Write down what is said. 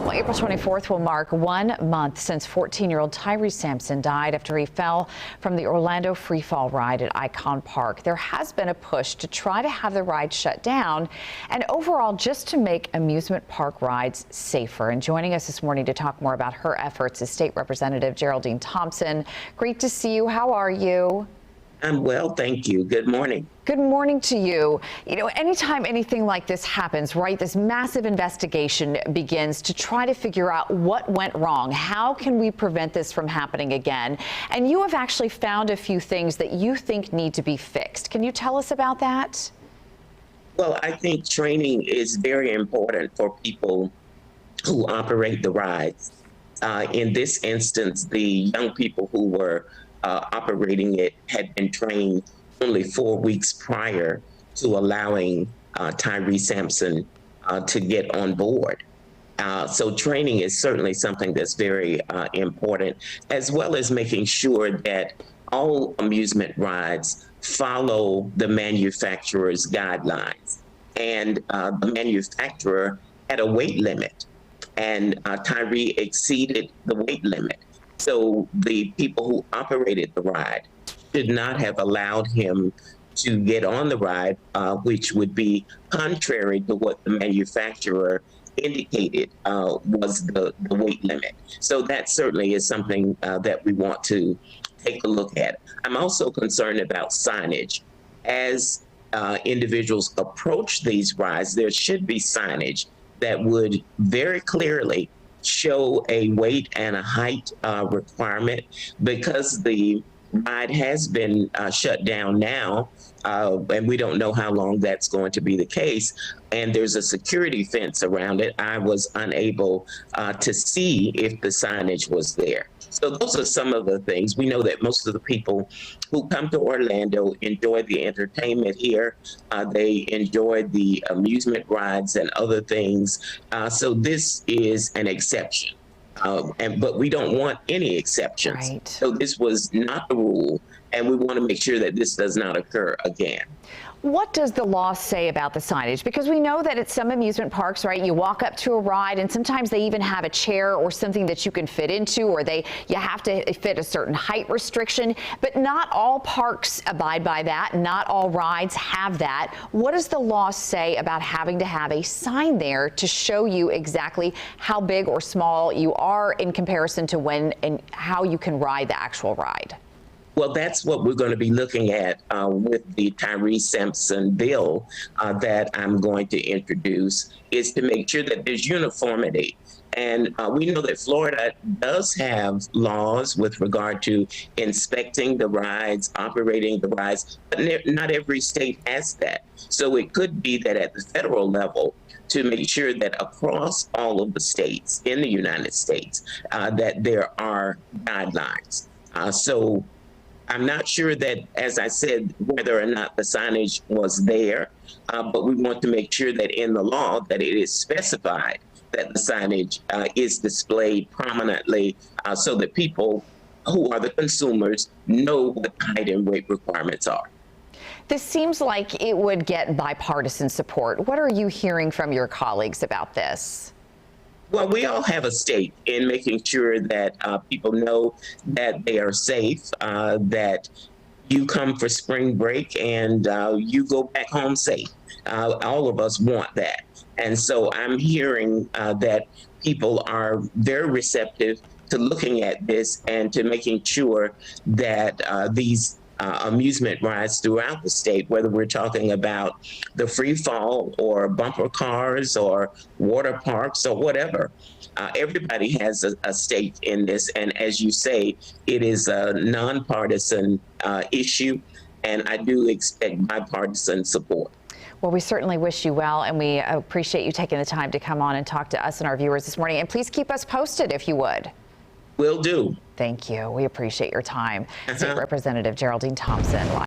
Well, April 24th will mark 1 month since 14-year-old Tyre Sampson died after he fell from the Orlando FreeFall ride at Icon Park. There has been a push to try to have the ride shut down and overall just to make amusement park rides safer. And joining us this morning to talk more about her efforts is State Representative Geraldine Thompson. Great to see you. How are you? I'm well, thank you. Good morning. Good morning to you. You know, anytime anything like this happens, right, this massive investigation begins to try to figure out what went wrong. How can we prevent this from happening again? And you have actually found a few things that you think need to be fixed. Can you tell us about that? Well, I think training is very important for people who operate the rides. In this instance, the young people who were operating it had been trained only 4 weeks prior to allowing Tyre Sampson to get on board. So training is certainly something that's very important, as well as making sure that all amusement rides follow the manufacturer's guidelines. And the manufacturer had a weight limit, and Tyre exceeded the weight limit. So the people who operated the ride should not have allowed him to get on the ride, which would be contrary to what the manufacturer indicated was the weight limit. So that certainly is something that we want to take a look at. I'm also concerned about signage. As individuals approach these rides, there should be signage that would very clearly show a weight and a height requirement. Because the ride has been shut down now, and we don't know how long that's going to be the case, and there's a security fence around it, I was unable to see if the signage was there. So those are some of the things. We know that most of the people who come to Orlando enjoy the entertainment here. They enjoy the amusement rides and other things. So this is an exception. But we don't want any exceptions. Right. So this was not the rule, and we want to make sure that this does not occur again. What does the law say about the signage? Because we know that at some amusement parks, right, you walk up to a ride and sometimes they even have a chair or something that you can fit into, or you have to fit a certain height restriction, but not all parks abide by that. Not all rides have that. What does the law say about having to have a sign there to show you exactly how big or small you are in comparison to when and how you can ride the actual ride? Well, that's what we're going to be looking at with the Tyre Sampson bill that I'm going to introduce, is to make sure that there's uniformity. And we know that Florida does have laws with regard to inspecting the rides, operating the rides, but not every state has that. So it could be that at the federal level, to make sure that across all of the states in the United States, that there are guidelines. So I'm not sure that, as I said, whether or not the signage was there, but we want to make sure that in the law that it is specified that the signage is displayed prominently so that people who are the consumers know what height and weight requirements are. This seems like it would get bipartisan support. What are you hearing from your colleagues about this? Well, we all have a stake in making sure that people know that they are safe, that you come for spring break and you go back home safe. All of us want that. And so I'm hearing that people are very receptive to looking at this and to making sure that these amusement rides throughout the state, whether we're talking about the free fall or bumper cars or water parks or whatever. Everybody has a stake in this. And as you say, it is a nonpartisan issue, and I do expect bipartisan support. Well, we certainly wish you well, and we appreciate you taking the time to come on and talk to us and our viewers this morning. And please keep us posted if you would. Will do. Thank you. We appreciate your time. State Representative Geraldine Thompson.